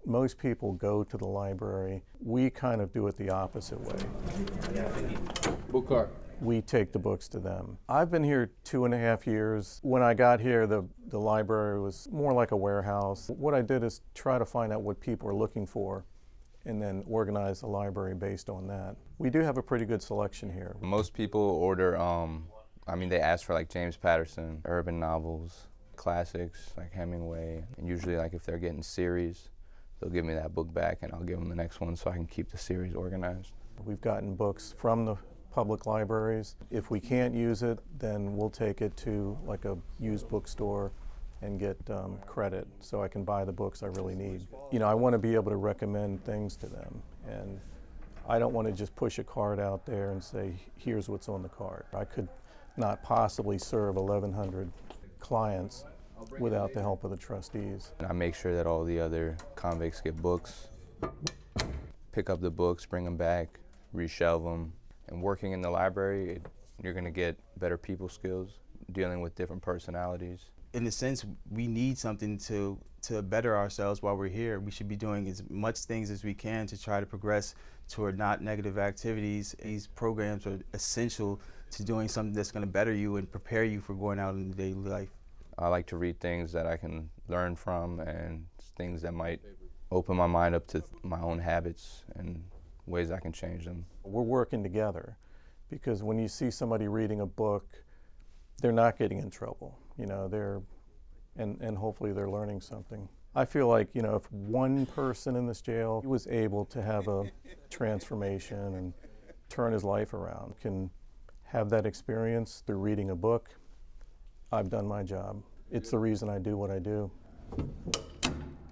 Most people go to the library. We kind of do it the opposite way. Book cart. We take the books to them. I've been here 2.5 years. When I got here, the library was more like a warehouse. What I did is try to find out what people are looking for and then organize the library based on that. We do have a pretty good selection here. Most people order, they ask for like James Patterson, urban novels, classics like Hemingway, and usually like if they're getting series, they'll give me that book back and I'll give them the next one so I can keep the series organized. We've gotten books from the public libraries. If we can't use it, then we'll take it to like a used bookstore and get credit so I can buy the books I really need. You know, I want to be able to recommend things to them, and I don't want to just push a card out there and say, here's what's on the card. I could not possibly serve 1,100 clients without the help of the trustees. I make sure that all the other convicts get books, pick up the books, bring them back, reshelve them. And working in the library, you're going to get better people skills, dealing with different personalities. In a sense, we need something to better ourselves while we're here. We should be doing as much things as we can to try to progress toward not negative activities. These programs are essential to doing something that's going to better you and prepare you for going out in daily life. I like to read things that I can learn from and things that might open my mind up to my own habits and ways I can change them. We're working together, because when you see somebody reading a book, they're not getting in trouble. You know, and hopefully they're learning something. I feel like, you know, if one person in this jail was able to have a transformation and turn his life around, can have that experience through reading a book, I've done my job. It's the reason I do what I do.